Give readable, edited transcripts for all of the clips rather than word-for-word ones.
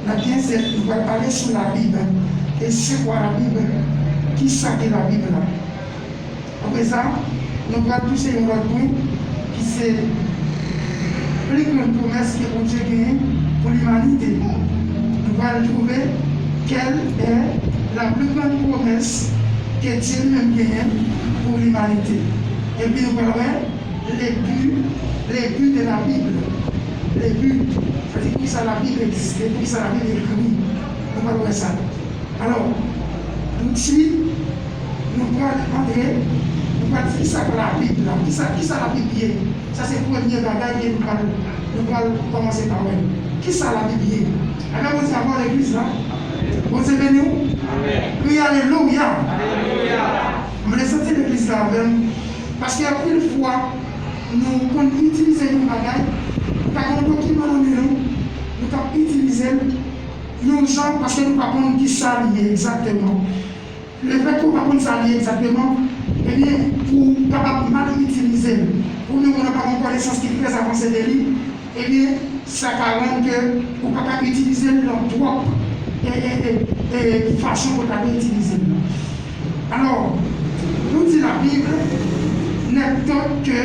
nous allons parler sur la Bible. Et c'est quoi la Bible? Qui ça que la Bible là? Après ça, nous allons toucher un autre point qui c'est plus grande promesse que Dieu gagne pour l'humanité. Nous allons trouver quelle est la plus grande promesse que Dieu même gagne pour l'humanité. Et puis nous allons voir les buts de la Bible. Les buts, c'est-à-dire pour ça la Bible existe, pour ça la Bible est écrite. Nous allons voir ça. Alors, nous allons entrer, nous allons dire ça que la Bible, qui ça la Bible est. Ça c'est le premier bagage que nous allons commencer par elle. Qui ça la Bible est? Alors, vous avez l'église là? Vous êtes venu? Oui, alléluia. On me laisse sentir l'église là même. Parce qu'il y a une fois, nous utilisons nos bagages, nous avons un document dans nous avons utilisé nos gens parce que nous ne savons pas qui s'allie exactement. Le fait qu'on ne va pas s'allier exactement, eh bien, pour capable mal utiliser, pour nous, on n'a pas une connaissance qui est très avancée de lui, eh bien, ça rend que pour ne pas utiliser leur propre façon pour utiliser. Alors, nous dit la Bible n'est autre que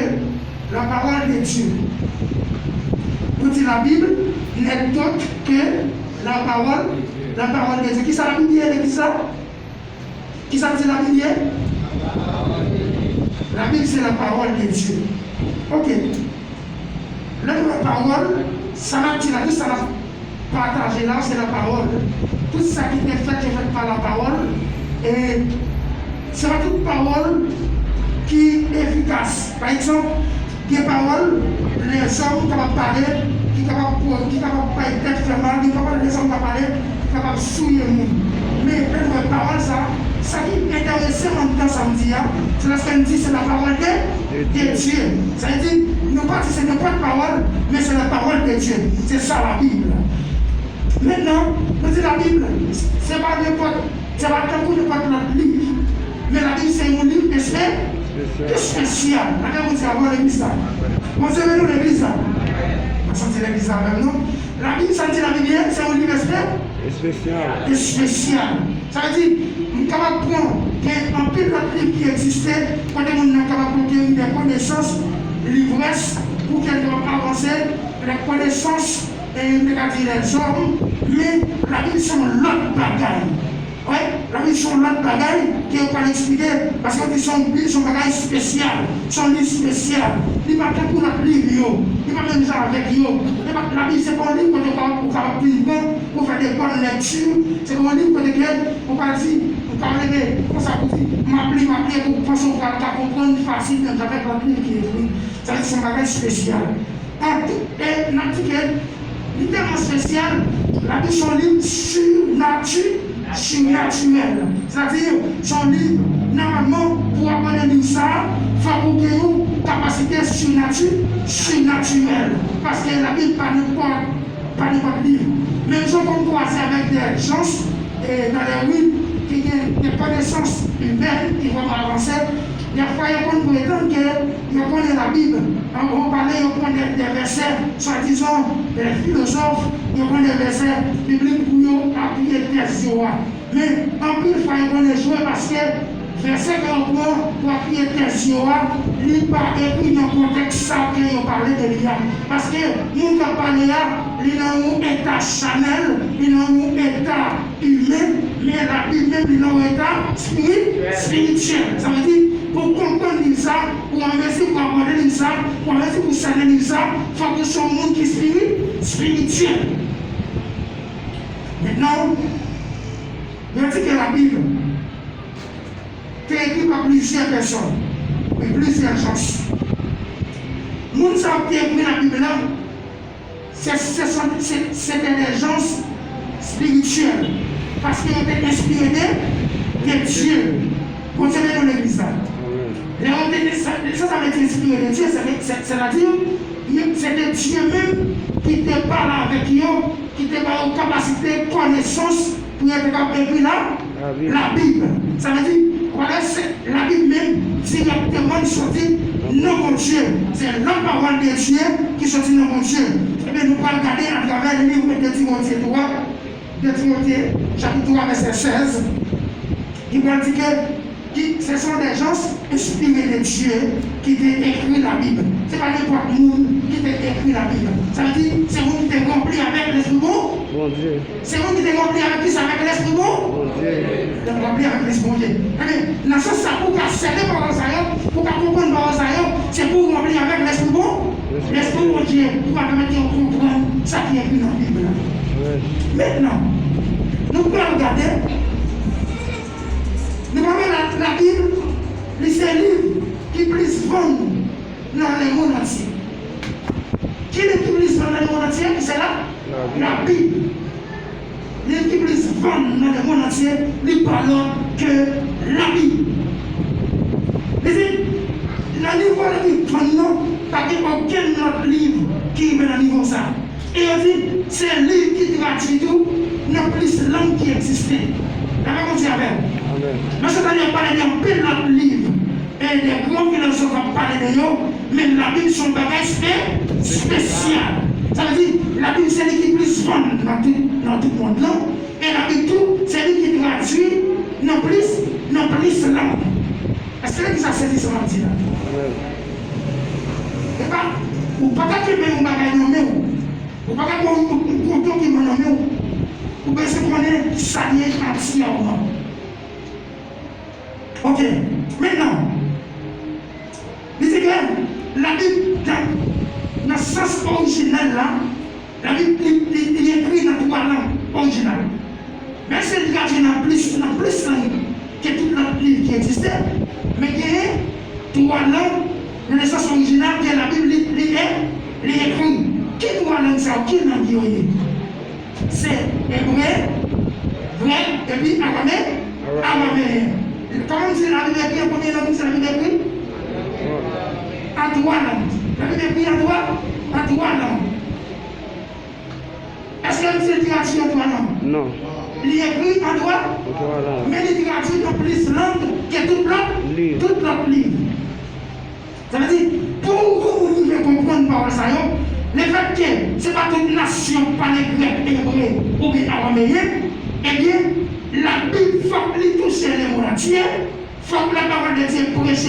la parole de Dieu. Nous dit la Bible n'est autre que la parole de Dieu. Qui ça la Bible est? Qui ça? Qui ça dit la Bible? La Bible c'est la parole de Dieu. Ok. La parole, ça m'a dit la vie, ça m'a partagé là, c'est la parole. Tout ça qui est fait par la parole. Et c'est pas toute parole qui est efficace. Par exemple, des paroles, les hommes capables de parler, qui capables de pas être fait mal, les hommes capables de parler, qui capables de souiller le monde. Mais les paroles, ça qui intéresse en temps samedi, c'est la semaine dit, c'est la parole de Dieu. Ça veut dire, non pas c'est n'importe parole, mais c'est la parole de Dieu. C'est ça la Bible. Maintenant, nous dit la Bible, c'est pas n'importe notre livre. Mais la Bible, c'est un livre spécial. Regardez, vous dites avant l'église là. Vous savez, nous, l'église là. Vous sentez l'église là même, non? La Bible, ça dit la Bible, c'est un livre spécial. Ça veut dire, nous sommes capables de prendre un pile d'autres livres qui existaient, quand nous sommes capables de prendre des connaissances, l'ivresse, pour qu'elles doivent avancer, les connaissances, et les hommes, mais la Bible, c'est l'autre bagaille. Oui, la Bible sont l'autre bagaille qui n'est pas expliqué parce que son bagaille spécial, son livre spécial. Il ne va pas pour notre livre, il ne va pas même genre avec eux. La Bible, c'est pas un livre pour faire bon, pour faire des bonnes lectures. C'est pas un livre pour pas dire, pour parler de, pour ça, pour dire, m'appeler, pour penser qu'on va comprendre facile avec notre livre qui est écrit. Ça veut dire son bagaille spécial. Et l'article, il est tellement spécial, la Bible, son livre surnaturel. C'est-à-dire, son livre, normalement, pour apprendre à lire ça, il faut qu'il y ait une capacité surnaturelle. Parce que la Bible, pas n'importe livre. Même si on croise avec des gens dans les rues qui ont des connaissances humaines qui vont avancer, des fois, ils vont prétendre qu'ils connaissent la Bible. On parlait, ils connaissent des versets, soi-disant, des philosophes, ils connaissent des versets bibliques pour appuyer les thèses. Mais en plus, il faut connaître jouer parce que verset qu'on prend pour appuyer les thèses, il n'est pas écrit dans le contexte ça qu'ils parlait de l'IA. Parce que nous, quand on parle là, il est dans un état chanel, il est dans un état humain, mais la Bible même, il est dans un état spirituel. Ça veut dire, pour comprendre ça, pour investir pour aborder ça, pour investir pour saluer ça, il faut que ce soit un monde qui est spirituel. Maintenant, je dis que la Bible est écrite par plusieurs personnes et plusieurs gens. Les gens qui ont écrit la Bible là, c'était des gens spirituels parce qu'ils ont été inspirés de Dieu. Vous savez dans l'église là. Ça veut dire inspiré de Dieu, c'est-à-dire c'était Dieu même qui te parle avec eux, qui te parle aux capacités, connaissances pour être capable d'écrire la Bible. Ça veut dire, voilà, la Bible même directement sortie non mon Dieu. C'est la parole de Dieu qui sortit non mon Dieu. Et bien nous allons regarder à travers le livre de Timothée 3, de Timothée, chapitre 3, verset 16, il va dire que ce sont des gens inspirés de Dieu qui t'ont écrit la Bible. Ce n'est pas n'importe qui t'a écrit la Bible. Ça veut dire c'est vous qui t'es rempli avec l'Esprit bon. Bon Dieu. C'est vous qui t'es rempli avec qui? Avec l'Esprit bon. Bon Dieu. T'es rempli avec l'Esprit bon Dieu. Dans ce sens, pour qu'à céder par Osaïon, pour qu'à comprendre par Osaïon, c'est pour remplir avec l'Esprit bon. L'Esprit bon Dieu, pour permettre de comprendre ça qui est écrit dans la Bible. Maintenant, nous pouvons regarder. Nous voyons la Bible, c'est un livre qui plus vend dans le monde entier. Qui est le plus vend dans le monde entier? C'est là la Bible. Le qui plus vend dans le monde entier, il parle que la Bible. Le niveau de la Bible, maintenant, pas aucun autre livre qui est dans le niveau ça. Et on dit, c'est un livre qui traduit tout, non plus langue qui existait. La même chose avec. Mais c'est-à-dire parler d'un peu d'autres livres et des grands philosophes ont parlé de nous, mais la Bible sont bagage spécial. Ça veut dire la Bible c'est lui qui plus vend dans tout le monde là, et la Bible tout c'est lui qui traduit non plus langue. Est-ce que ça c'est ce qu'on dit là? Et pas ou pas que même un bagage nommé ou pas que un couteau qui m'a nommé ou bien c'est qu'on est salié entièrement. Ok, maintenant, dites que la Bible, dans le sens original là, la Bible est écrite dans trois langues originales. Mais c'est traduit dans plus langues que tout l'autre livre qui existait. Mais il y a trois langues dans le sens original que la Bible est écrite. Qui trois langues ça? Qui langue qui est? C'est hébreu, grec et puis araméen. Comment c'est la Bible écrite? Combien de langues c'est la Bible écrite? À trois langues. La Bible écrite à trois langues. Est-ce que c'est traduit en trois langues? Non. Il est écrit en trois langues. Mais il est traduit en plus de langues que toute l'autre livre. Ça veut dire, pour vous pouvez comprendre par ça, le fait que ce n'est pas toute nation parle grec, hébreu ou bien araméen, eh bien, la Bible, il faut que touche le monde entier, il faut que la parole de Dieu prêche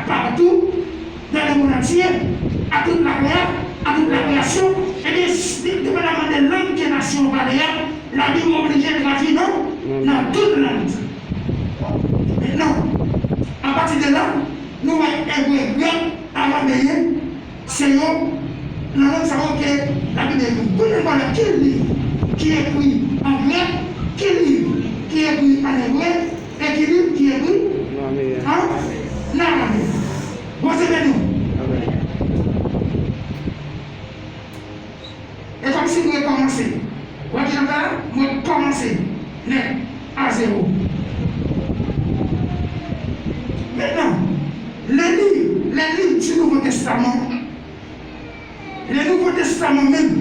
partout, dans le monde entier, à toute la création. Et bien, dépendamment des langues que la nation parle, la Bible est obligée de traduire dans toute langue. Maintenant, à partir de là, nous voyons hébreu, grec, araméen, c'est nous savons que la Bible est écrite. Vous ne voyez quel livre qui est écrit en grec, quel livre qui est écrit en hébreu, et quel livre qui est écrit en araméen. Vous savez nous. Et comme si vous voulez commencer. Vous voyez vous voulez commencer net à zéro. Maintenant, les livres du Nouveau Testament, le Nouveau Testament même,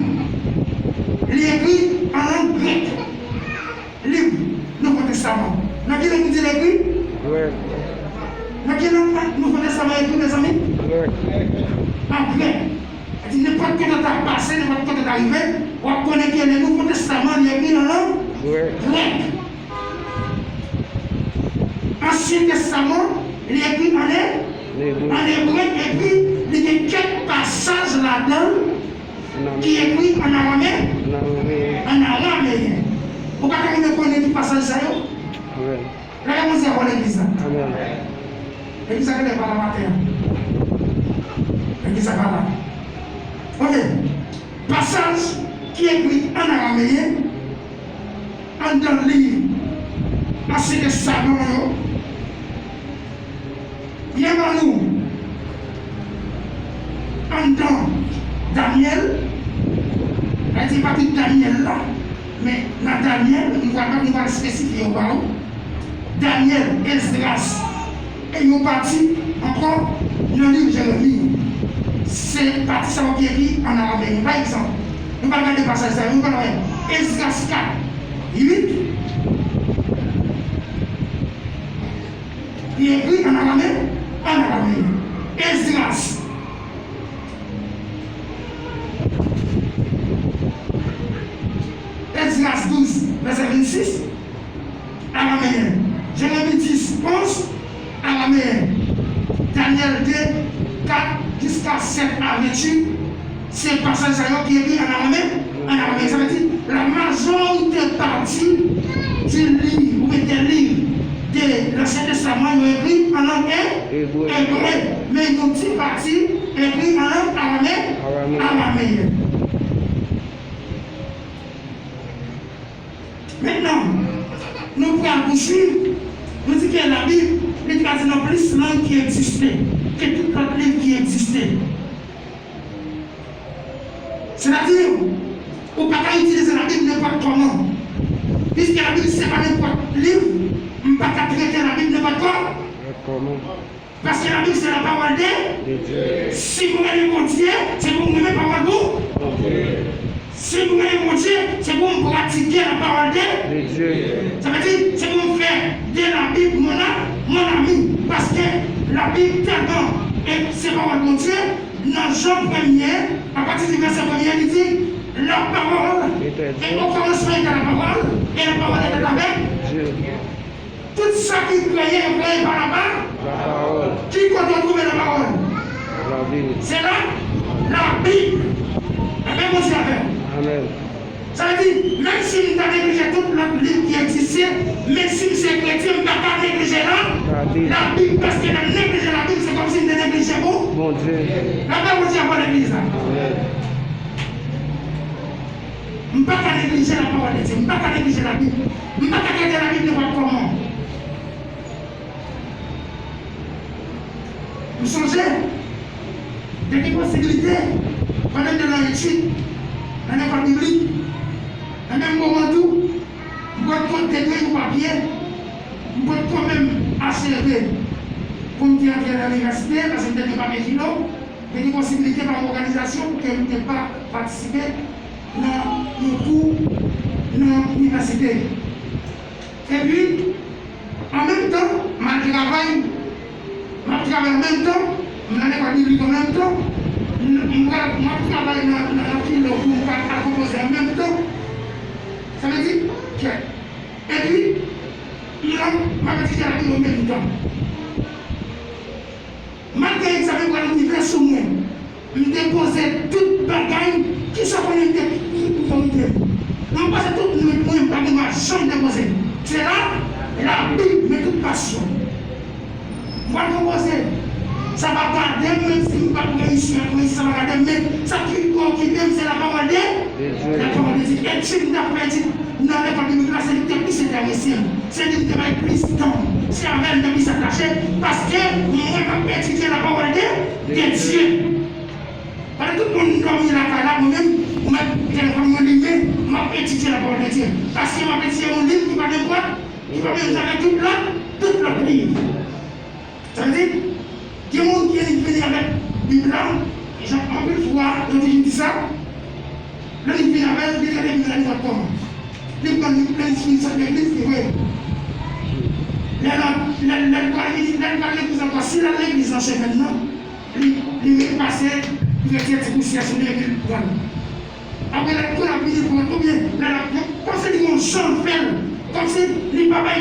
il est écrit en langue grecque. Livre, Nouveau Testament. Dans quelle langue il est écrit? Dans quelle langue Nouveau Testament est écrit, mes amis? En grec. Il n'importe quoi de ta passé, n'importe quoi de ta arrivé, on connaît que le Nouveau Testament il est écrit en langue grecque. Ancien Testament, il est écrit en hébreu, et puis il y a quelques passages là-dedans qui est écrit en araméen. En araméen. Pourquoi vous connaissez tout passage ça? Là, on s'est à l'église. L'église n'est pas la matin. L'église n'est pas là. Ok. Passage qui est écrit en araméen, dans le livre, assez de savants. Bien dans nous, en dans Daniel, elle dit pas tout Daniel là, mais dans Daniel, on va spécifier au bas. Daniel, Esdras, et ils ont parti encore dans le livre Jérémie. C'est parti ça qui est écrit en araméen. Par exemple, nous allons regarder le passage, nous allons regarder Esdras 4, 8. Il est écrit en araméen. Esdras. Esdras 12, verset 26, araméen. Jérémie 10, 11, araméen. Daniel 2, 4 jusqu'à 7 à 28, c'est passage qui est écrit en araméen. Ça veut dire la majorité partie du livre ou des livres de l'Ancien Testament est écrit en langue hébreu, mais une petite partie est écrit en langue araméenne. Maintenant, nous pouvons poursuivre. Nous disons que la Bible est quasiment plus langue qui existait que tout autre livre qui existait. C'est-à-dire, on ne peut pas utiliser la Bible n'importe comment. Puisque la Bible, ce n'est pas n'importe livre, on ne peut pas traiter la Bible n'importe comment. Parce que la Bible, c'est la parole de Dieu. Si vous avez mon Dieu, c'est pour vous mettre la parole de vous. Si vous avez mon Dieu, c'est pour vous pratiquer la parole de Dieu. Ça veut dire, c'est pour vous faire de la Bible mon ami. Parce que la Bible, tellement, et c'est la parole de Dieu, dans Jean 1er, à partir du verset 1er, il dit la parole, et au commencement était la parole, et la parole était avec Dieu. Tout ça qui croyait par la parole. Qui peut trouver la parole? C'est là la Bible. Avec mon Dieu avec. Amen. Ça veut dire, même si nous avons négligé tout notre livre qui existait, même si c'est chrétien, nous n'avons pas négligé la Bible, parce que nous avons négligé la Bible, c'est comme si nous avons négligé mon Dieu. La Bible dit avant l'église. Nous ne pouvons pas négliger la parole de Dieu, nous ne pouvons pas négliger la Bible. Nous ne pouvons pas garder la Bible de votre comment. Vous changez des possibilités pendant de l'étude, dans l'école biblique, dans le même moment où vous pouvez contenir vos papiers, vous pouvez quand même acheter pour me dire à l'université, parce que vous n'avez pas mes kilos, il y a des possibilités par l'organisation pour que vous ne puissiez pas participer dans le cours, dans l'université. Et puis, en même temps, je travaille en même temps, je n'ai pas biblique en même temps, je travaille dans la file pour à composer en même temps. Ça veut dire que, et puis, je vais la Bible en même temps. Malgré l'examen pour l'univers sur moi, je déposais toute bagaille qui sont connectées. Je passe tout le monde par ma chambre déposée. C'est là la Bible, mais toute passion. Moi, composer. Ça va garder, même si je ne vais pas réussir, ça va garder, mais ça qui m'occupe, c'est la parole de Dieu. La parole de Dieu. Et tu n'as pas dit, non, la parole de Dieu, c'est le plus intéressant. C'est le plus temps. C'est avec le plus attaché, parce que moi, je vais étudier la parole de Dieu. Parce que tout le monde comme il a là, moi-même, je vais étudier la parole de Dieu. Parce que je vais étudier un livre qui va de quoi? Qui va me faire toute la livre. Ça veut dire, il y a des gens qui viennent avec la Bible, j'ai envie de voir, je dis ça. Là, ils viennent avec, ils viennent avec la comment. Ils viennent avec l'église, ils voient. Si l'église en fait maintenant, il est passé, il est fait poussière sur l'église. Après, la Bible, ou bien, comme si ils ont changé, comme si les papas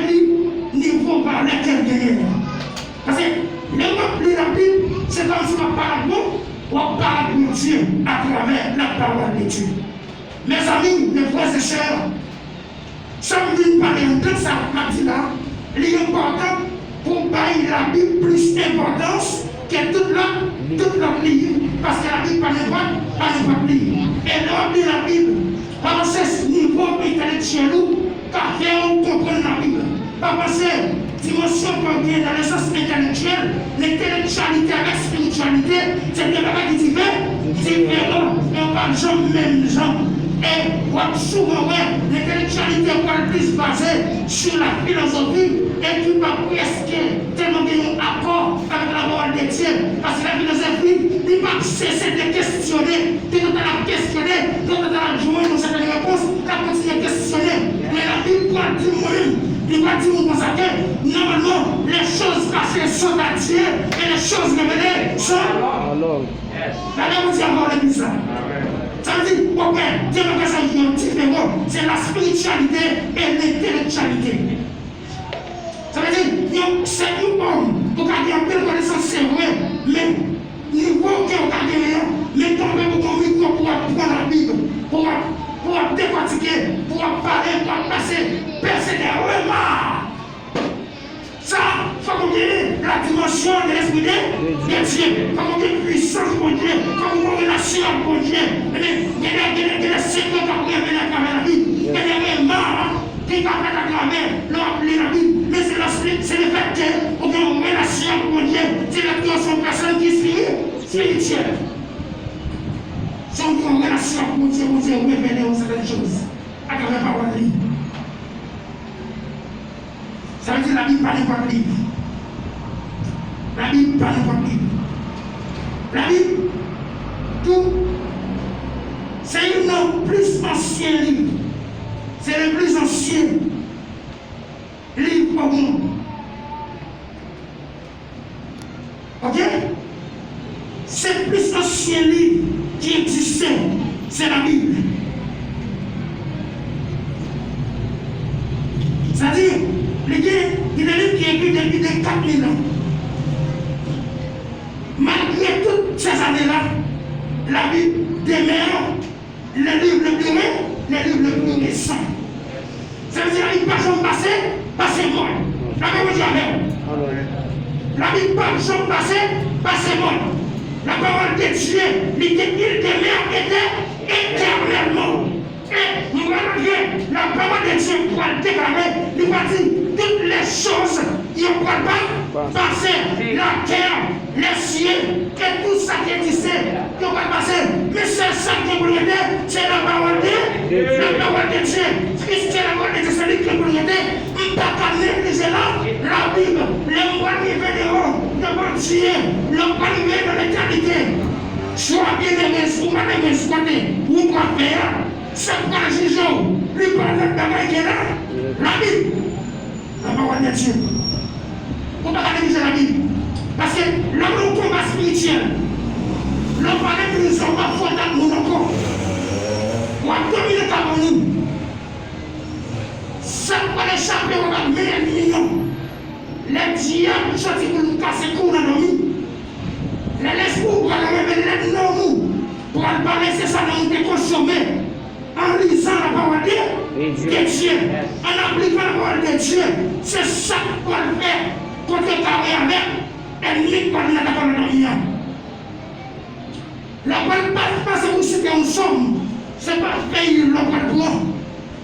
ne vont pas laquelle gagner. Parce que les la Bible, c'est comme si on parle de nous, on parle de Dieu à travers la parole de Dieu. Mes amis, mes frères et sœurs, ça me dit parler de ça, là, l'important pour bailler la Bible plus d'importance que toute la livre. Parce que la Bible, pas n'importe livre. Et l'ordre de la Bible, par ce niveau intellectuel, car on comprend la Bible. Pas passer dimension qu'on vient dans le sens intellectuel, l'intellectualité avec la spiritualité, c'est des bagages différents. Et on parle de même gens. Et souvent, l'intellectualité est plus basée sur la philosophie et qui va presque tellement bien en accord avec la parole de Dieu. Parce que la philosophie, il va cesser de questionner, de la questionner, de la joindre dans certaines réponses, la continuer à questionner. Mais la Bible va dire moi-même, il va dire comme ça que normalement, les choses cachées sont à Dieu et les choses révélées sont. La Bible dit encore l'église. Ça veut dire, ok, Dieu n'a pas ça différent. C'est la spiritualité et l'intellectualité. Ça veut dire, c'est un homme pour garder un peu de connaissance, c'est vrai, mais niveau qui est au gardien, mais tomber pour ton micro pour apprendre la Bible, pour décortiquer, pour parler, pour passer, persévérer. Ça, il faut qu'on ait la dimension de l'esprit de Dieu. Il faut qu'on ait puissance pour Dieu. Il faut qu'on ait relation pour Dieu. Il y a des secrets qui ont révélé la Bible. Il y a des morts qui ont fait la grammaire, la Bible. Mais c'est le fait qu'on ait une relation pour Dieu. C'est la création de personne qui est spirituelle. Si on a une relation pour Dieu, on Dieu révéler certaines choses à travers la parole de Dieu. Ça veut dire la Bible parle pas de livre. La Bible parle pas de livre. La Bible, tout, c'est une plus ancien livre. C'est le plus ancien livre au monde. Ok? C'est le plus ancien livre qui existait. C'est la Bible. C'est-à-dire, il y a des livres qui sont écrits depuis 4000 ans. Malgré toutes ces années-là, la Bible demeure le livre le plus récent. Ça veut dire la Bible pas jamais passé mort. La Bible dit Amen. La Bible pas jamais passé mort. La parole de Dieu, il demeure éternellement. Et nous allons la parole de Dieu pour le déclarer, il va dire toutes les choses, il ne pourra pas passer. La terre, les cieux, et tout ça qui existait, il ne pourra pas passer. Mais c'est ça qui est propriété, c'est la parole de Dieu. La parole de Dieu. Puisque la parole de Dieu, c'est lui qui est propriété, il ne peut pas négliger la Bible. Le mois qui vénérant, le bon Dieu, le mois qui vient dans l'éternité. Sois bien aimé, sois bien aimé, sois bien aimé, ou quoi faire. C'est pas le jugeon, lui parle de la qui est là. La Bible, la parole de Dieu. On ne peut pas négliger la Bible. Parce que l'homme est un combat spirituel. L'homme va être plus en bas, faut dans nous encore. Pour dominer le Cameroun. Ça va échapper au bas de millions. Les diables sont pour nous casser le cou dans nos vies. Les esprits pour nous révéler nous. Pour nous parler, c'est ça, nous déconsommer. En lisant la parole de Dieu, en appliquant la parole de Dieu, c'est ça qu'on fait contre le carré avec ennemi par la parole de Dieu. La parole pas c'est vous citer un somme, c'est pas payer le parole,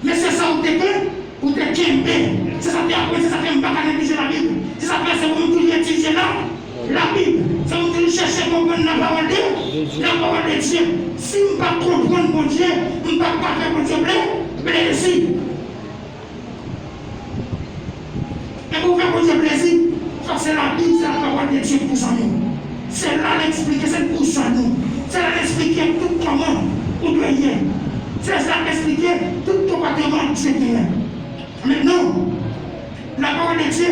mais c'est ça où t'es ou t'es kembé, c'est ça qui après, c'est ça qui m'a pas négliger la Bible, c'est ça que c'est vous qui étudiez la Bible, c'est vous qui cherchez à comprendre la parole de Dieu. Si je ne peux pas comprendre mon Dieu, je ne peux pas faire mon Dieu plaisir. Et pour faire mon Dieu plaisir, c'est la Bible, c'est la parole de Dieu pour ça nous. C'est là l'expliquer, c'est pour ça nous. C'est là l'expliquer tout comment on doit y aller. C'est là l'expliquer tout comportement de Dieu. Maintenant, la parole de Dieu,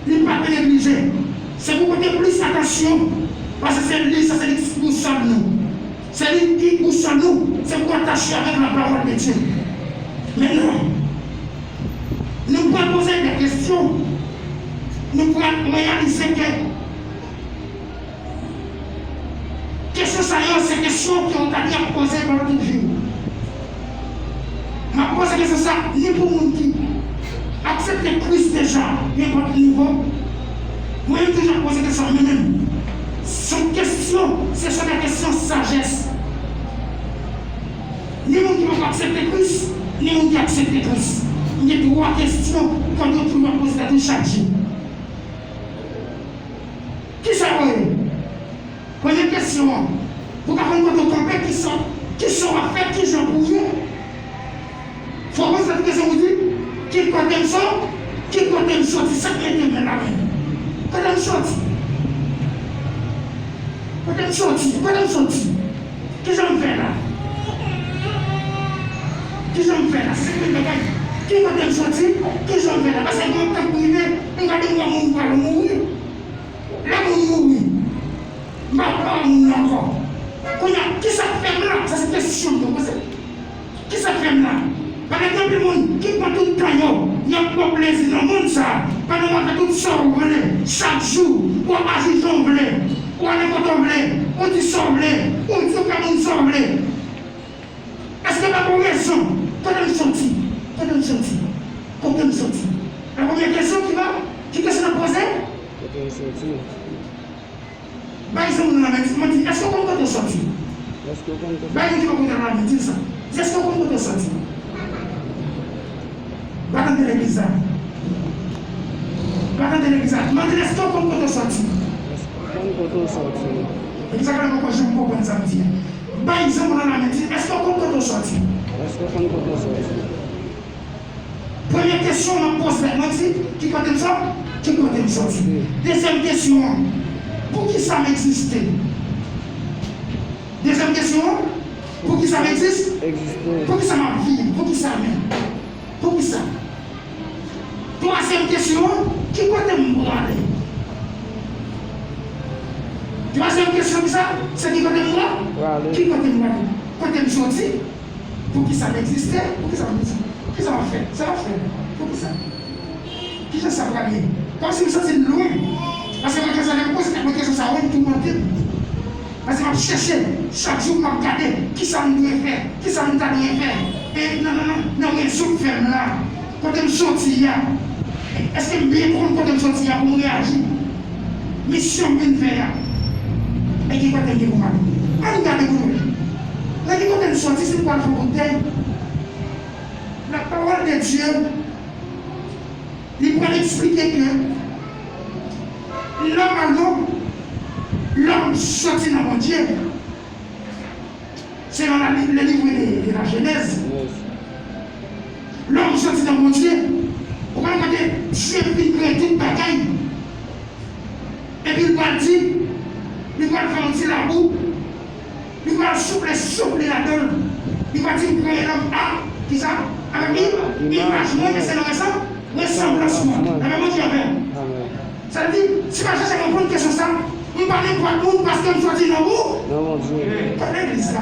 il n'est pas négligé. C'est pour porter plus attention, parce que c'est lui, ça c'est lui qui nous sommes nous. C'est lui qui nous sommes nous, c'est pour attacher avec la parole de Dieu. Maintenant, nous pouvons poser des questions, nous pouvons réaliser que questions saillantes, c'est des questions qui ont été posées dans notre vie. Je pose la question ça, ni pour nous qui acceptent Christ déjà, n'importe niveau. Moi, je toujours posé des questions moi-même. Son question, ce sont des questions de sagesse. Ni monde qui va accepter Christ, ni monde qui accepte Christ. Il y a trois questions qu'on doit pouvoir poser à chaque jour. Qui ça va? Première question. Pour comprendre quand on comprend qui sont à faire, qui sont pour vous. Il faut poser cette question, vous dites, qui côté me sort, qui côté me sorti, ça qui est la main. Quand me sorti. Quand me sorti. Qu'est-ce que je fais là? Qu'est-ce que je fais là? C'est le bagage. Qui va me sortir? Qu'est-ce que je fais là? Parce que mon temps privé, on va dire qu'on va mourir. Là, on mourir. Ma part, on encore. Qui ça fait là? Ça c'est une question de poser. Qui ça fait là? Par exemple, le monde qui prend tout le temps, il y a pas plaisir dans le monde ça. Par exemple, tout ça, vous voulez, chaque jour, ou à agir on voulait, ou à n'importe où voulez, on dit ça voulez, on dit comme on ça voulez. Est-ce que la première raison, quand elle est sortie, comment elle est sortie? La première question qui question à poser? Par exemple, on a dit, est-ce qu'on peut te sortir? Par exemple, on a dit ça. Est-ce qu'on peut te sortir? Va dans l'église. Demandez est-ce qu'on peut te sortir? Exactement quand je me comprends ça. Par exemple, on a dit, est-ce qu'on peut te sortir? Première question, on pose maintenant, qui peut ça? Qui peut me sortir? Deuxième question, pour qui ça m'existe? Deuxième question, pour qui ça m'existe? Pour qui ça m'a vie? Pour qui ça même? Pour qui ça? Troisième question, qui peut me voir? Troisième question, c'est qui peut me voir? Qui peut me voir? Côté me sortir? Pour qui ça m'existe? Pour qui ça m'existe? Qui ça va faire? Ça va faire. Pour qui ça? Qui ça va bien? Comme si ça c'est loin. Parce que quand ça me pose, la question ça va tout le monde. Parce que je vais chercher, chaque jour, je vais regarder qui ça me doit faire, qui ça me doit faire. Et non, il y a un souffle ferme là. Quand je me sortis, est-ce que je bien prendre quand je me sortis pour me réagir? Mission que je faire. Et qui va te dire pour moi? Regardez vous. Là, quand je me sortis, c'est quoi le fond? La parole de Dieu, il va expliquer que l'homme sorti dans mon Dieu. C'est dans le livre de la Genèse. L'homme sorti dans mon Dieu. Au moment où Dieu vit créer toute bagaille. Et puis il va dire, il va faire un petit la boue, il va souffler la donne. Il va dire, créer l'homme A, qui ça? Avec image, moi, c'est le ressemblance. La même Dieu avec. Ça veut dire, si je cherche à comprendre question ça, on parle de quoi nous parce que je sortis dans vous? Non, mon Dieu. Pas l'église là.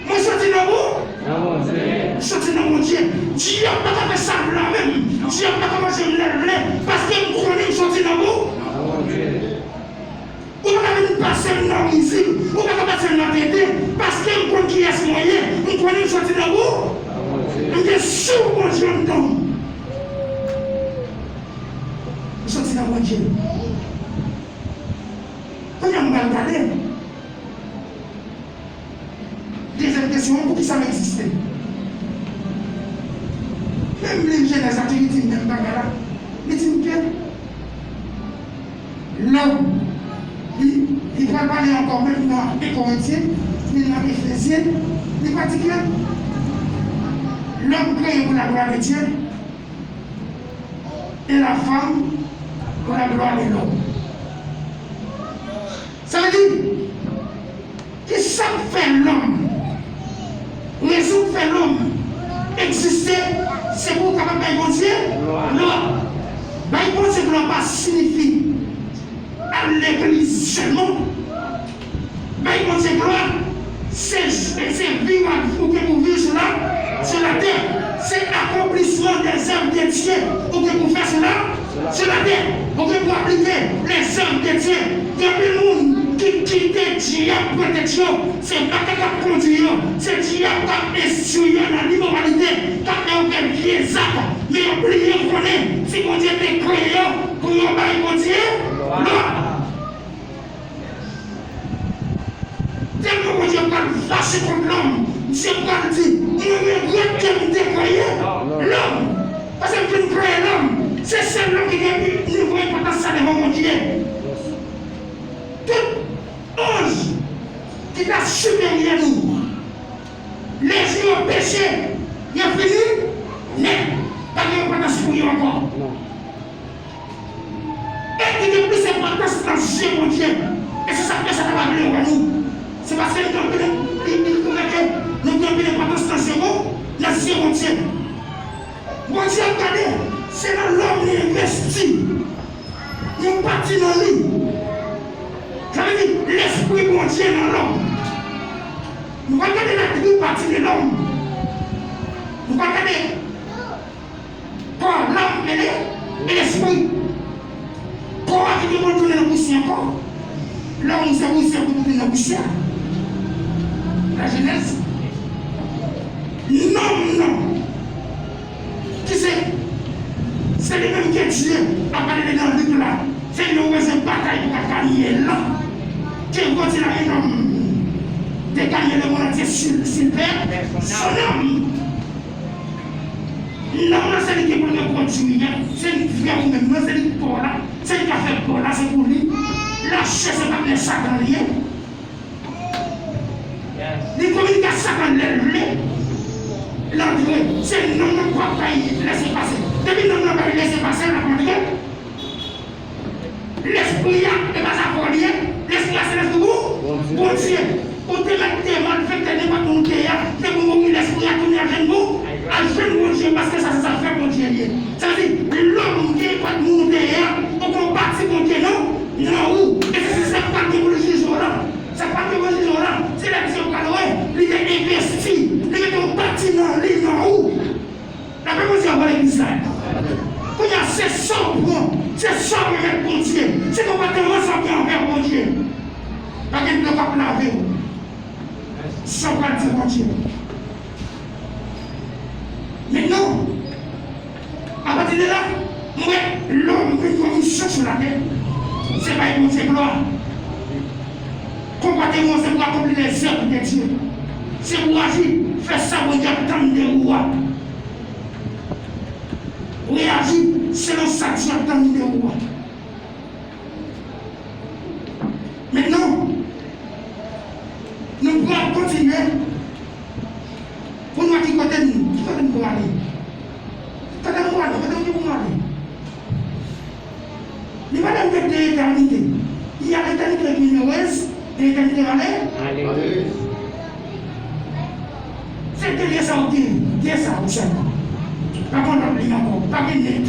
Moi, je sortis dans vous? Non, mon Dieu. Je sortis dans mon Dieu. Dieu n'a pas fait ça là même. Dieu n'a pas commencé à me lever parce que je connais que je sortis dans vous? Non, mon Dieu. Ou pas venir passer dans la musique, ou pas passer dans la tête parce que je connais qui est ce moyen. Je connais que je sortis dans vous? Je suis sûr que je me donne. Je suis sorti dans mon Dieu. Quand on va regarder, deuxième question, pour qui ça m'existe? Même les jeunes activités, même pas là, ils disent que l'homme, il va parler encore même dans les Corinthiens, mais dans les Éphésiens, il va dire que l'homme créé pour la gloire de Dieu et la femme pour la gloire de l'homme. Ça veut dire que ça fait l'homme, raison fait l'homme exister, c'est pour capable de bon Dieu. Non. Bon Dieu ne pas signifie à l'église seulement. Bon Dieu gloire, c'est vivre pour que vous vivez sur la terre. C'est l'accomplissement des œuvres de Dieu pour que vous fassiez cela sur la terre. Pour que vous appliquez les œuvres de Dieu. Depuis le monde qui quitte Dieu protection, c'est pas qu'à conduire, c'est Dieu qui a essuyer dans l'immoralité, qui a fait vieux actes, mais oubliez qu'on est, si mon Dieu est créé pour nous obéir mon Dieu, non. Tellement mon Dieu va fâcher contre l'homme, Dieu va dire, il regrette qu'il me décroyé l'homme, parce que je crée l'homme, c'est celui qui a une niveau importance devant mon Dieu. Tout ange qui t'a supérieur à nous, les yeux ont péché, il a fini, mais pas d'importance pour eux encore. Et qui a plus d'importance dans ce Dieu, mon Dieu, et c'est ça que ça va venir à nous. C'est parce que nous avons plus d'importance dans ce monde, dans ce mon Dieu. Mon Dieu, regardez, c'est dans l'homme qui investit. Il partit dans lui. Ça veut dire l'esprit bon Dieu dans l'homme. Nous ne regardons pas la tribu partie de l'homme. Nous ne regardons pas l'homme et l'esprit. Corps qui est retourné dans le poussière encore. L'homme s'est poussière pour retourner dans le poussière. La Genèse. Non. Qui c'est lui-même qui est Dieu à parler dans le livre là. C'est une bataille pour gagner là. Qui continue à de gagner le monde entier Sylvain. Son homme. Non, c'est lui qui est pour le produire. C'est lui qui fait vous-même. C'est lui qui est pour là. C'est lui qui a fait pour là. C'est pour lui. La chaise, c'est pas le Satan lié. Les communications Satan lié. L'entrée, c'est non, non, quoi, laissez passer. Depuis non, non, laissez passer, la contrée. L'esprit est pas à voir lié. L'esprit c'est l'esprit vous. Bon Dieu. Pour te mettre tes mal fait, tu n'es pas ton théâtre. C'est pour mourir l'esprit à tourner avec vous. À jeune bon Dieu, parce que ça fait bon Dieu lié. Ça veut dire, l'homme qui n'est pas de mon théâtre, pour qu'on bâtit bon Dieu, non? Non, où? Et c'est pas que vous le jugez là. C'est pas que vous le jugez là. C'est la vision calouée. Il est investi. Il est un bâtiment. Il est où? La même chose à l'église là. Quand il y a ces sombres, c'est sombre avec bon Dieu. C'est qu'on va tellement s'enlever envers bon Dieu. Parce qu'il ne peut pas laver. Sans pas dire bon Dieu. Mais non. À partir de là, l'homme qui a une mission sur la terre. C'est pas une bonne gloire. Combattez-moi, c'est pour accomplir les œuvres de Dieu. C'est pour agir, faire ça pour dire tant de rois. Réagir selon ça, Dieu tant de rois. Maintenant, nous pouvons continuer. Pour nous qui côté nous, qui côté nous pour aller. Côté nous pour aller, côté nous pour aller. Les madames de l'éternité. Il y a l'éternité mineuse et l'éternité valée. C'est que les gens disent ça au Seigneur. Par contre, on oublie encore, pas de net.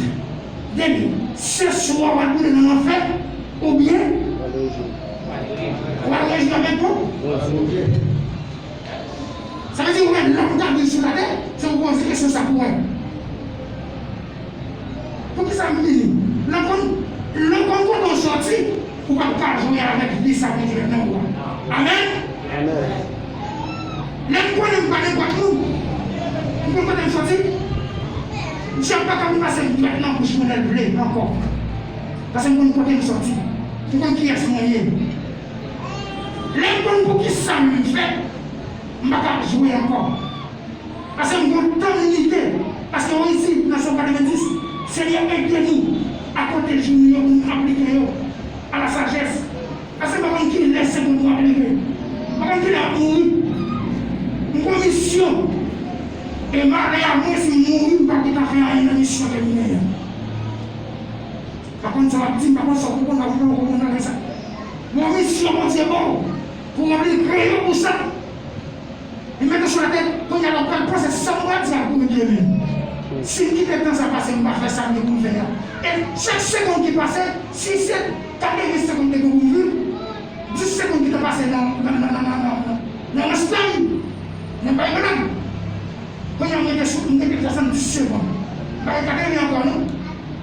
Dès ce soir, on va aller dans l'enfer, ou bien, on va aller réagir avec vous. Ça veut dire que l'homme garde sur la terre, c'est vous poser question ça pour elle. Pour qui ça me dit? L'homme qu'on sorti, pour ne pas jouer avec lui, ça veut dire non. Amen. L'homme qu'on n'aime pas n'importe où, vous pouvez pas sortir. Je ne sais pas comment passer maintenant pour que je me lève encore. Parce que je ne peux pas sortir. Je ne peux pas être moyen. L'homme pour qui ça me fait, je ne peux pas jouer encore. Parce que je ne peux pas l'unité. Parce que ici, dans son Adventiste, Seigneur aide-nous à côté de nous pour appliquer à la sagesse. Parce que je ne peux pas laisser pour nous appliquer. Je ne peux pas laisser une commission. Et malgré à moi, si mourir, je ne peux pas faire une mission terminée. Par contre, ça va dire, par contre, ça va dire, ça. Mon mission, c'est bon. Pour m'appeler créer pour ça. Et maintenant sur la tête, quand il y a l'emploi, c'est 100 mois pour me dire. Si qui est temps, ça passe, je vais faire ça, je vais faire. Et chaque seconde qui passe, si c'est 40 secondes que vous vivez, 10 secondes qui te passent dans l'espace, n'est pas évident. Quand il y a une question de 10 secondes, il y a encore nous.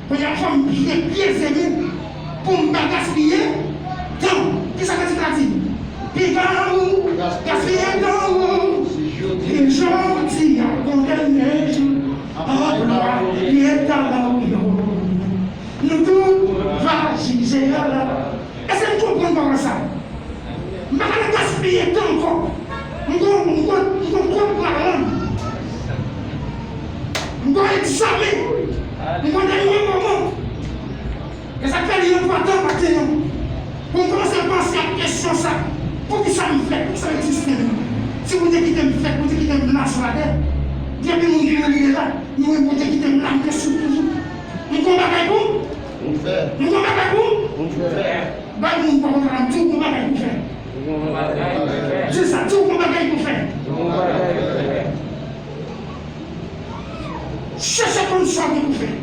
Quand il y a une femme pieds aimés pour me gaspiller, donc, qui ça veut dire? Puis dans où, gaspiller dans où, et gentil à condamner, en gloire, il est à la où, nous tous, va juger à la. Est-ce que vous comprenez pas ça? Je ne vais pas gaspiller tant encore. Je dois examiner. Je dois donner un moment. Et ça fait rien pour attendre maintenant. Pour commencer à penser à la question ça. Pour qui ça me fait? Pour ça existe. Si vous dites qu'il me fait, vous dites qu'il me lance sur la terre. Bien que mon Dieu est là, nous vous dites qu'il me lance sur toujours. Nous combat avec vous? On fait. Nous combat avec vous? On fait. Bah, nous combat avec tout, combat avec vous faire. C'est ça, tout combat avec vous faire. Cherchez comme ça que vous faites.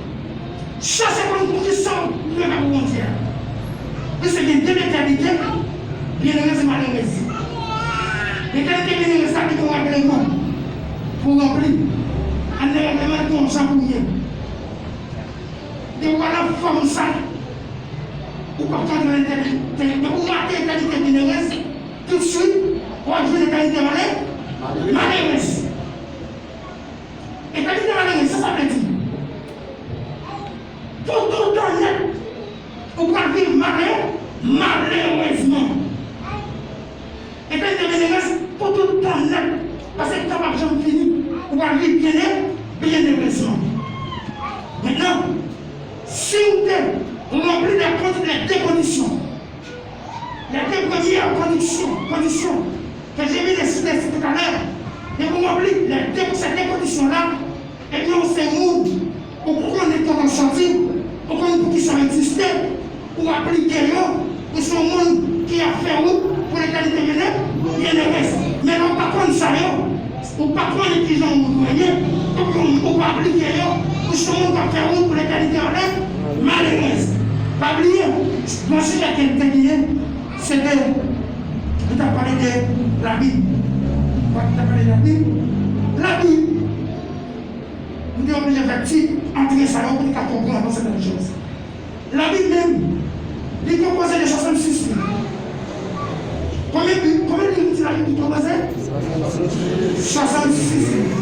Cherchez comme vous qui sont, vous ne pouvez pas vous mentir. Mais c'est une délétalité, bienheureux, c'est malheureux. L'éternité bienheureux, ça qui nous rappelle le monde pour remplir. On est vraiment comme ça pour rien. Et voilà, forme ça. Ou pas quand l'éternité, mais pour mater l'éternité bienheureuse, tout de suite, on va jouer l'éternité malheureuse. L'éternité malheureuse, ça veut dire. Tout le temps net, on va vivre malheureusement. L'éternité bienheureuse, pour tout le temps net, parce que quand on va finir, on va vivre bienheureusement. Maintenant, si vous remplit les deux conditions, les deux premières conditions que j'ai mis les tout à l'heure, et vous remplissez ces deux conditions-là, et bien c'est nous, pour qu'on est en sortie, pour qu'on puisse exister, pour appliquer, pour ce monde qui a fait pour les qualités bienheureuses. Mais non, pas contre ça, ou pas contre les gens pour appliquer, pour ce monde qui a fait pour les qualités malheureuses. Pas oublier, moi si la qualité bien, c'est de. Tu as parlé de la Bible. Tu as parlé de la Bible. La Bible, nous sommes obligés de faire entrer ça pour comprendre certaines choses. La Bible même, elle est composée de 66 livres. Combien de livres la Bible est composée? 66 livres.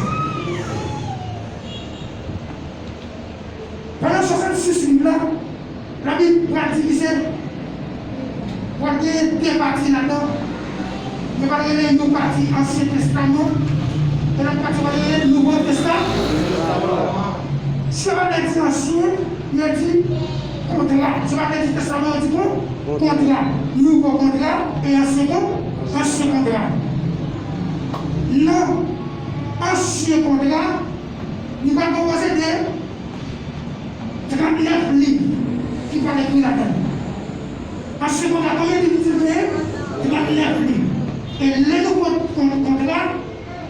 Pendant 66 livres-là, la Bible pourra diviser, pour deux parties là-dedans. Nous allons regarder une partie Ancien Testament et l'autre partie, on va regarder le Nouveau Testament. Si on va dire Ancien, il a dit contrat. Si on va dire Testament, il dit quoi? Contrat. Nouveau contrat et ancien contrat. Non, ancien contrat, nous allons composer de 39 livres qui vont écrire là-dedans. Ancien contrat, combien de livres? 39 livres. Et les nouveaux contrats,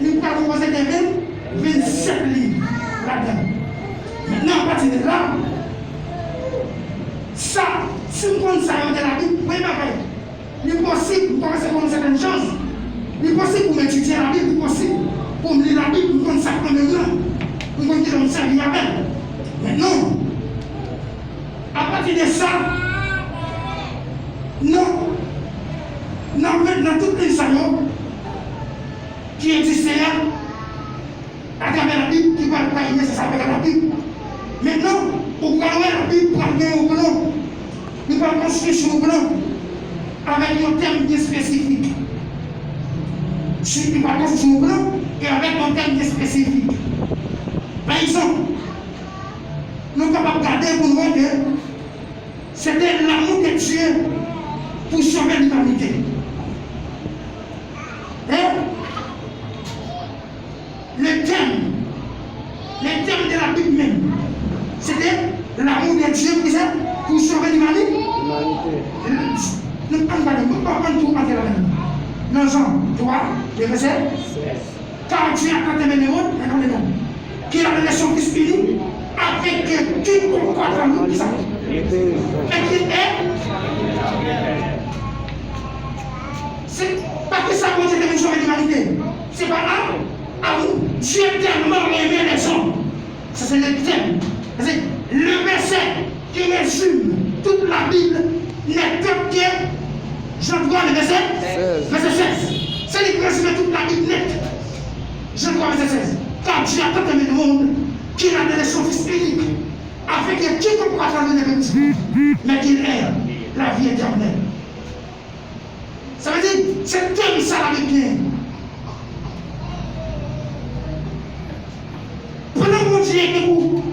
nous allons composer de 27 livres là-dedans. Maintenant, à partir de là, ça, si on compte ça de la Bible, vous voyez pas, il est possible, pour commencer à connaître certaines choses, il est possible pour m'étudier la Bible, il est possible pour me lire la Bible, pour connaître ça comme un nom, pour connaître que je me servir avec. Mais non, à partir de ça, non, dans toutes les salons qui existaient à travers la Bible, qui ne parlent pas nécessairement avec la Bible. Maintenant, on va voir la Bible pour aller au blanc. Nous allons construire sur le blanc avec un terme bien spécifique. Nous allons construire sur le blanc et avec un terme bien spécifique. Par exemple, nous sommes capables de regarder pour nous voir que c'était l'amour de Dieu pour sauver l'humanité. Le terme de la Bible même, c'était l'amour de Dieu pour sauver l'humanité. Nous ne parlons pas de tout entrer là-dedans. Dans Jean 3, le verset 16. Car Dieu a tant aimé le monde, et non les hommes, qu'il a donné son Fils unique, avec quiconque croit en nous, qui ça et qu'il est. C'est pas que ça pour Dieu de sauver l'humanité. C'est pas là. Ah oui, Dieu tellement aimé les hommes. Ça c'est le thème. Le verset qui résume toute la Bible n'est que Jean 3, le verset 16. C'est lui qui résume toute la Bible nette. Jean 3, verset 16. Car Dieu a tant aimé le monde qu'il a donné son Fils unique, afin que quiconque croit en lui ne périsse pas, mais qu'il ait la vie éternelle. Ça veut dire, c'est comme ça la Bible. Pendant mon Dieu est pour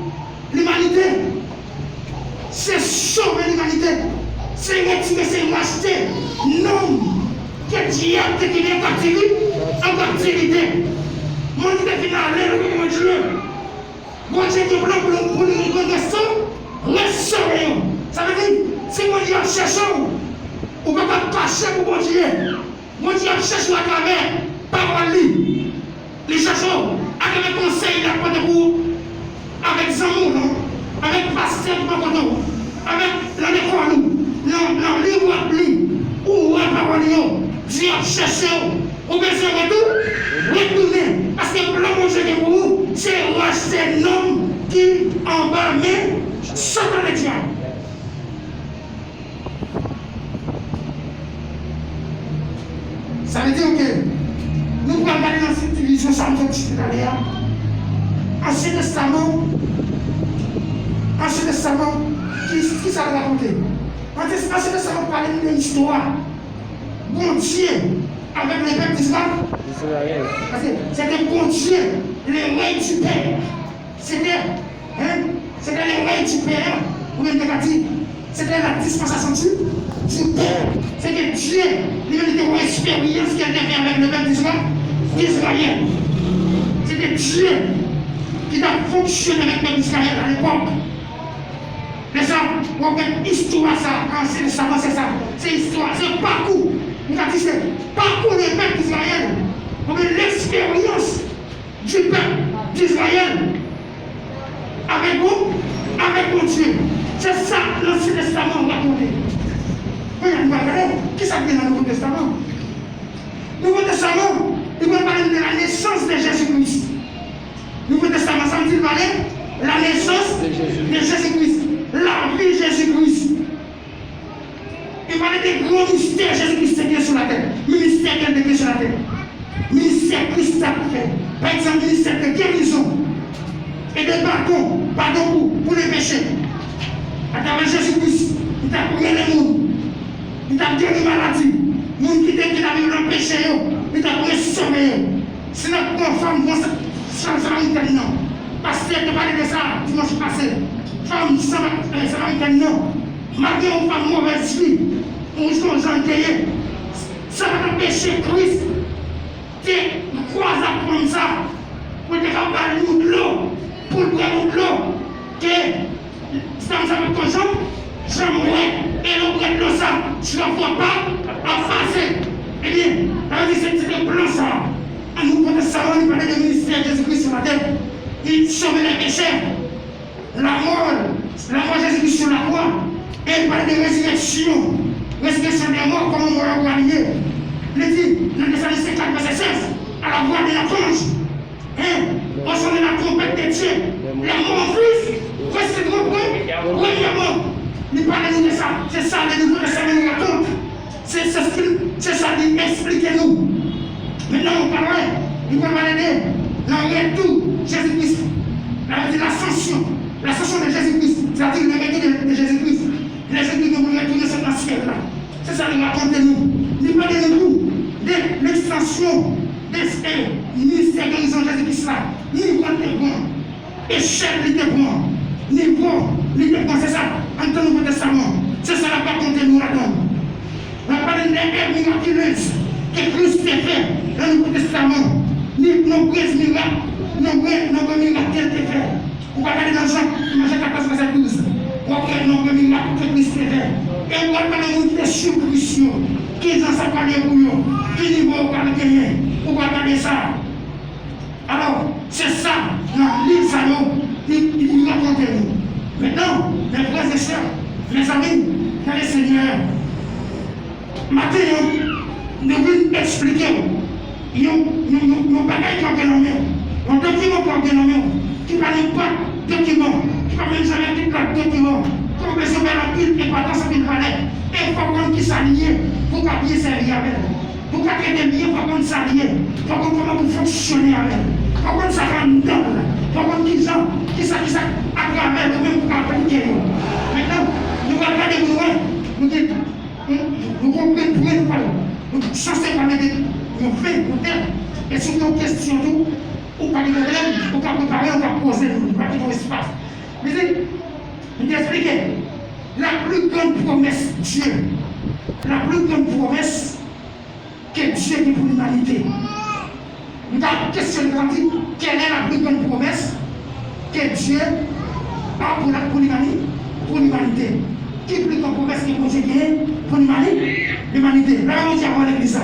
l'humanité, c'est sauver l'humanité, c'est retirer, c'est racheter l'homme que Dieu a été en captivité. Mon Dieu est final, mon Dieu. Mon Dieu est blanc pour nous restaurer. Ça veut dire, si mon Dieu cherche, on ne peut pas passer pour mon Dieu. Mon Dieu cherche à travers parole. Les chercheurs, avec le conseil, la porte pour, avec Zamou, avec Pasteur, avec la défense, dans le livre appelé, pour la parole, Dieu cherche, au besoin de tout, retourner. Parce que le plan Dieu est pour vous, c'est racheter l'homme qui en bas, mais sans le diable. Ça veut dire que nous pouvons regarder dans cette division, ça me fait d'aller. Ancien Testament, qui ça va raconter? Ancien Testament parle d'une histoire. Bon Dieu, avec les peuples d'Israël. Parce que c'était bon Dieu, les rois du Père. C'était les rois du Père. Ou bien négatif. C'était la dispensation du Père. C'était Dieu, il y avait une expérience qui était faite avec le peuple d'Israël. C'était Dieu qui a fonctionné avec le peuple d'Israël à l'époque. Les gens, on fait histoire, ça, c'est ça. C'est histoire, c'est parcours. Nous avons dit c'est parcours du peuple d'Israël. On fait l'expérience du peuple d'Israël avec vous, avec mon Dieu. C'est ça l'Ancien Testament raconté. Nous regardons qui ça vient dans le Nouveau Testament. Le Nouveau Testament, il va parler de la naissance de Jésus-Christ. Le Nouveau Testament, ça veut dire parler de la naissance de Jésus-Christ. La vie de Jésus-Christ. Il parlait des grands mystères Jésus-Christ qui est sur la terre. Ministère qui est sur la terre. Ministère Christ a fait. Par exemple, ministère de guérison. Et de pardon pour les péchés. À travers Jésus-Christ, il t'a couru les mondes. Il t'a guéri les maladies. Les gens qui t'a vu dans le péché, il t'a couru sauver. Sinon, une femme, ça va être non. Parce que tu parlais de ça dimanche passé. Femme samaritaine, non. Malgré une femme mauvaise vie, on joue aux gens payés. Ça va t'empêcher Christ. Tu crois à prendre ça. Pour te faire de l'eau. Pour prendre de l'eau. Que c'est comme ça avec ton jambe. J'aimerais. Et l'eau près de l'eau ça. Tu ne vois pas en face. Eh bien, c'est blanc ça. En nous prenons ça, on parlait du ministère de Jésus-Christ sur la terre. Il sauve les pécheurs. La mort Jésus-Christ sur la croix, et il parle de résurrection des morts, comme on va gagner. Il dit, dans les années 50, verset 16, à la voix de la conge, au son de la trompette de Dieu, la mort en plus, resteront premièrement. Il parle de ça, c'est ça, le Nouveau Testament nous raconte. C'est ça, il explique-nous. Maintenant, on parle, il va parler de retour, Jésus-Christ, l'ascension de Jésus-Christ, c'est-à-dire le retour de Jésus-Christ. Jésus-Christ nous retourner sur le ciel là. C'est ça, il raconte de nous. Il parle de nous, de l'extension du ministère de Jésus-Christ là. Niveau était bon, échelle était bon, niveau était bon, c'est ça, en tant Nouveau Testament. C'est ça la part de nous là-dedans. On parle de l'ère miraculeuse que Christ a fait dans le Nouveau Testament. Nos prises miracles, nos miracles qu'elle a fait. On va aller dans Jean 14, verset 12. On va faire nos miracles que Christ a fait. Et on va parler de suppression. Qui dans sa parole pour nous? Qui niveau on va gagner? On va regarder ça. Alors, c'est ça, dans l'île Salon, il nous raconte nous. Maintenant, mes frères et sœurs, mes amis, dans le Seigneur, maintenant, nous voulons expliquer. Nous bagages qui ont nommé, un document qui ont nommé, qui ne parle pas de document, qui ne parle même jamais de document, comme besoin de la pile et pas dans sa pile valeur. Et il faut qu'on qui s'allie pour qu'on puisse servir avec elle. Pour qu'on traiter bien, il faut qu'on s'allie, il faut qu'on comment fonctionner avec elle. Il faut qu'on s'arrête dedans, il faut qu'on qui ça à travers nous-mêmes pour appliquer nous. Maintenant, nous allons regarder nous, nous comprenons pour nous parler. Nous sommes censés parler de nous faire peut-être, et sur nos questions, ou pas de problème, ou pas préparer, on va poser, on va dire espace. Mais je vais expliquer. La plus grande promesse de Dieu, la plus grande promesse que Dieu dit pour l'humanité. Nous avons questionné, quelle est la plus grande promesse que Dieu a pour l'humanité. Qui est la plus grande promesse que Dieu a pour l'humanité? Là, on dit avant l'église.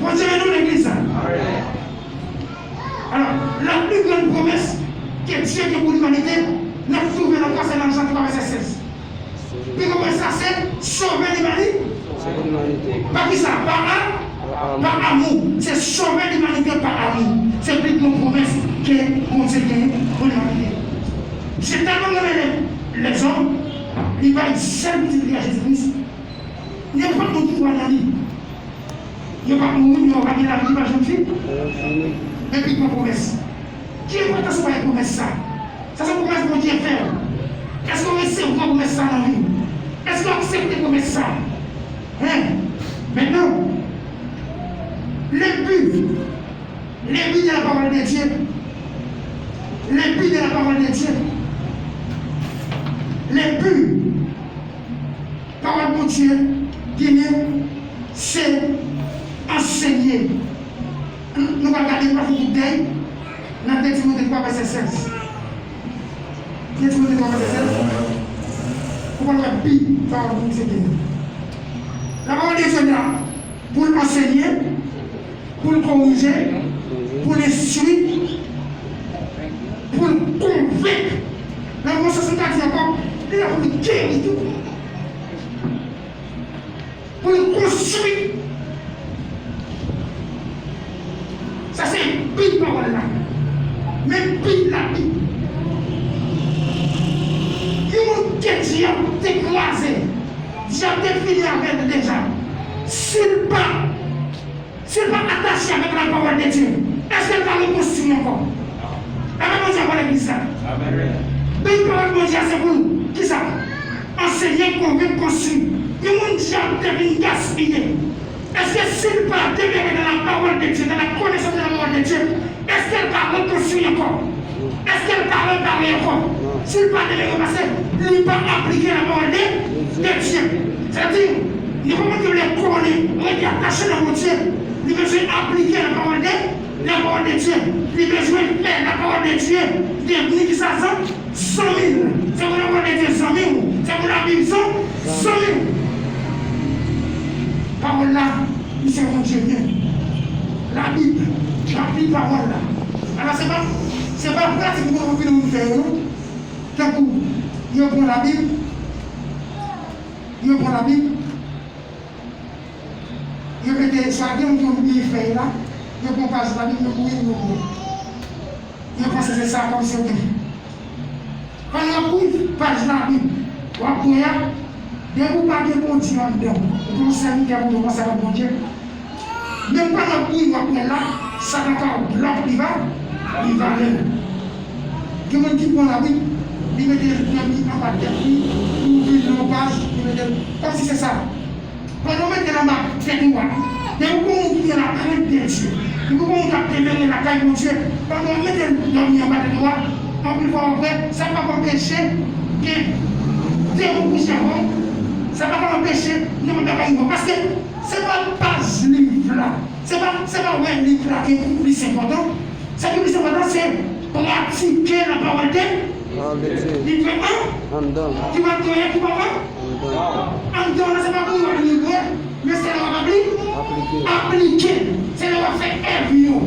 On dit nous l'église. Alors, la plus grande promesse que Dieu a pour l'humanité, nous trouvons dans Jean 3, verset 16. Puis comment ça c'est? Sauver l'humanité. Pas qui ça, par amour. C'est sauver l'humanité par amour. C'est plus une promesse que mon Dieu pour l'humanité. C'est tellement les hommes, il va une seule petite vie à Jésus-Christ. Il n'y a pas de monde qui voit la vie. Il n'y a pas de monde qui va gagner la vie par jeune fille. Et puis une promesse. Qui est important pour une promesse ça? Ça c'est une promesse que Dieu fait. Est-ce qu'on essaie de promesse ça dans la vie? Est-ce qu'on accepte de promesse ça? Maintenant, le but de la parole de Dieu, le but de la parole de Dieu, le but, parole de Dieu, c'est enseigner. Nous allons regarder par le bouteille dans 2 Timothée 3, verset 16. 2 Timothée 3, verset 16. Pour le but, parole de Dieu. La parole de Dieu est là pour l'enseigner, pour le corriger, pour le suivre, pour le convaincre. La parole de Dieu est encore, il est là pour le guérir tout. Pour le construire. Ça c'est une belle parole là. Même belle la Bible. Il y a des gens qui ont croisé. J'ai fini avec déjà. S'il pas attaché avec la parole de Dieu, est-ce qu'elle va le construire encore? Amen, Dieu, pour l'église. Belle parole de Dieu, c'est pour nous. Qui ça? Enseigner, convaincre, construire. Il y a des gens qui ont gaspillé. Est-ce que s'il pas demeurer dans la parole de Dieu, dans la connaissance de la parole de Dieu, est-ce qu'elle va reconstruire encore? Est-ce qu'elle va reparler encore? S'il pas demeurer, parce qu'il va appliquer la parole de Dieu. C'est-à-dire, il faut que les connaître, les attacher dans mon Dieu. Il besoin d'appliquer la parole de Dieu. Il besoin de faire la parole de Dieu. Bienvenue qui ça 100 000. C'est pour la parole de Dieu 100 000. C'est pour la Bible 100 000. Parole là, il s'est rendu bien. La Bible, j'applique parole là. Alors c'est pas pratique pour nous faire, non? Tant que il prend la Bible, il met soit bien il fait là, il prend pas la Bible, il pense que c'est ça comme c'est. Quand on ouvre page la Bible, on va dès que vous parlez de bon Dieu en dedans, vous commencez à dire que vous commencez à bon Dieu. Même pas dans le après là, ça va encore blanc, il va aller. Quelqu'un qui prend la Bible, il met des Bible en bas de tête, il ouvre une page, il met comme si c'est ça. Quand on met dans la main, c'est droit. Dès que vous avez la crainte de Dieu, dès que vous avez la caille de Dieu, quand on met l'homme en bas de droit, on peut voir après, ça ne va pas empêcher que dès que vous avez ça ne va pas empêcher de me faire parce que ce n'est pas ce livre-là. Ce n'est pas un livre-là qui est plus important. Ce qui est plus important, c'est pratiquer la parole de Dieu. Livre 1, tu vas donner qui va en dedans, ce n'est pas pour le livre, mais c'est le appliquer. C'est le faire œuvre.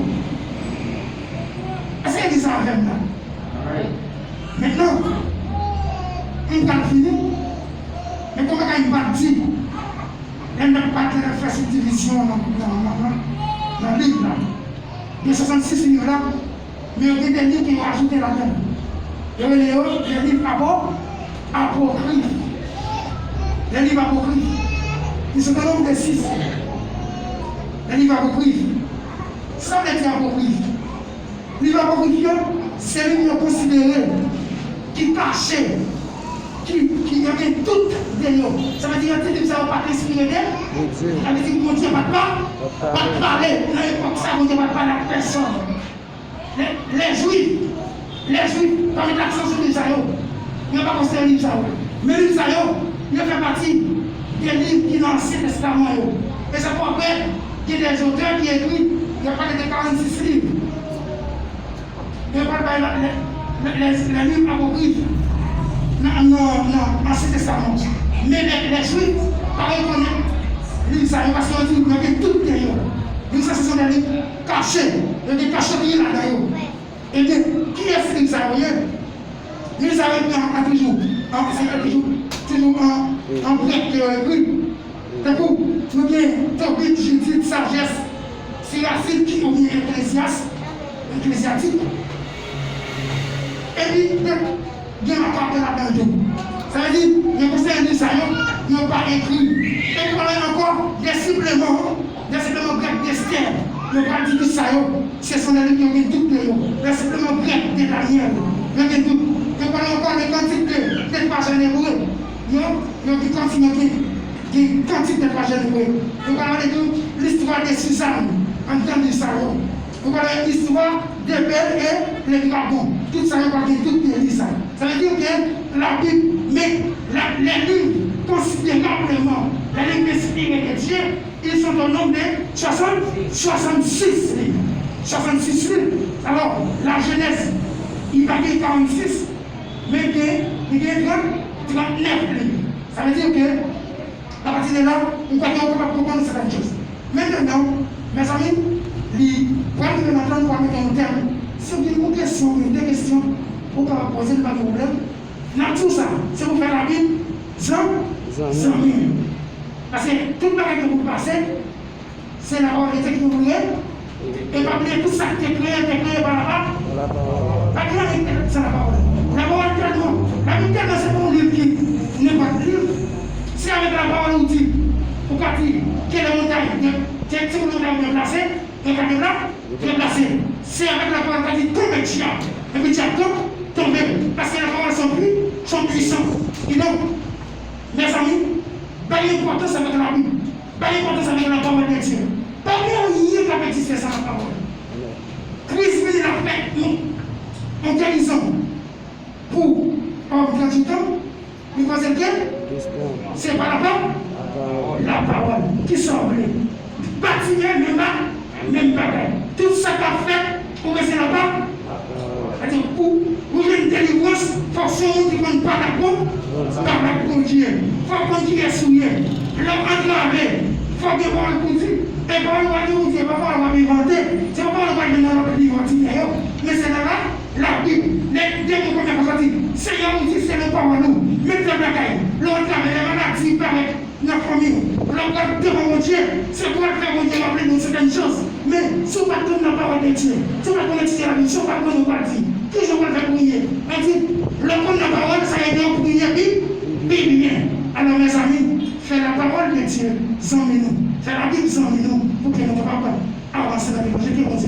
Est-ce que ça avec moi? Maintenant, on va finir. Mais comment il va dire, elle n'a pas fait cette division dans le livre là. Il y a 66 livres là, mais il y a des livres qui ont ajouté là-dedans. Il y a les livres apocryphes. Les livres apocryphes. Ils sont au nombre de 6. Les livres apocryphes. Ça veut dire apocryphes. Les livres apocryphes, c'est les livres considérés qui cachaient. Qui a fait toutes des noms. Ça veut dire que nous n'avons pas inspiré d'elle. Ça veut dire que mon Dieu ne va pas parler. À l'époque, ça ne va pas parler à personne. Les Juifs, quand ils ont l'accent sur les Israël, ils n'ont pas considéré les Israël. Mais les Israël, ils font partie des livres qui sont dans l'Ancien Testament. Et c'est pour après qu'il y a des auteurs qui écrivent, il y a parlé de 46 livres. Il y a parlé les livres apocryphes. Non, Ancien Testament. Mais les Juifs, pareil qu'on est, les Israéliens, parce qu'on dit qu'il y avait toutes les livres. Donc ça, ce sont des livres cachés. Il y a des cachets qui sont là-dedans. Et bien, qui est les Israéliens? Les Israéliens ont toujours en prêtre écrit. D'un coup, nous avons Tobit, Judith, sagesse. C'est Racine qui nous vient ecclésiastique. Et puis, il y a un rappel là-dedans. Ça veut dire, les conseils de ça, ils n'ont pas écrit. Et puis, encore des suppléments grecs d'Esther. Ils n'ont pas dit que ça, ce sont les livres qui ont tout de nous. Les suppléments grecs de Daniel. Ils ont tout. Et puis, encore des quantités de pages en hébreu. Ils ont dit quantité de pages en hébreu. Nous parlons de l'histoire de Suzanne en temps du salon. Vous parlez de l'histoire des belles et les dragons. Tout ça, on parle de tout ça. Ça veut dire que la Bible, mais les livres considérablement, les livres inspirés de Dieu, ils sont au nombre de 66 livres. 66 livres. Alors, la Genèse, il va dire 46, mais il y a 39 livres. Ça veut dire que, à partir de là, on va comprendre certaines choses. Maintenant, mes amis, pour maintenant, nous allons mettre un terme. Si vous avez une question, des questions, vous pouvez poser, pas de problème. Dans tout ça, si vous faites la Bible, 100 000. Parce que tout le monde que vous passez, c'est la parole qui vous voulez. Et pas oublier tout ça qui est créé par la parole. Pas créé, c'est la parole. La parole tellement. La Bible tellement, c'est pas un livre qui n'est pas de livre. C'est avec la parole où dit, pour dire, quelle est la montagne, quelle est la montagne déplacée, et quand est là, déplacée. C'est avec la parole qui dit, tombe diable. Et puis diable tombe. Parce que les paroles sont puissantes. Et donc, mes amis, pas d'importance avec la Bible. Pas d'importance avec la parole de Dieu. Pas rien qui avait dit c'est ça la parole. Christ vient la paix, en guérison. Pour en du temps, nous pensons que c'est pas la parole. La parole qui semble. Bâtiment, même pas. Tout ça qu'a fait pour que c'est la parole. C'est-à-dire, pour une délivrance, forcément, qui ne prend pas la peau, par la peau de Dieu. Il faut qu'on dise souillé. L'homme entravé, il faut que l'on le dise. Et quand on va nous dire, papa, on va m'inventer. C'est pas on va nous inventer, mais c'est là, la Bible, les mots qu'on a dit, Seigneur nous dit, c'est le parole nous. Mettez la caille, l'autre les maladies paraît notre famille. L'homme va devant mon Dieu, c'est pour faire mon Dieu rappeler nous certaines choses. Mais si on va donner la parole de Dieu, si on va connaître la vie, si on va connaître la vie, toujours on va faire prier. On dit, le monde de la parole, ça aide à prier, bien. Alors mes amis, faites la parole de Dieu, sans nous. Faites la Bible sans nous, pour que nous ne puissions pas avancer dans les projets qui vont se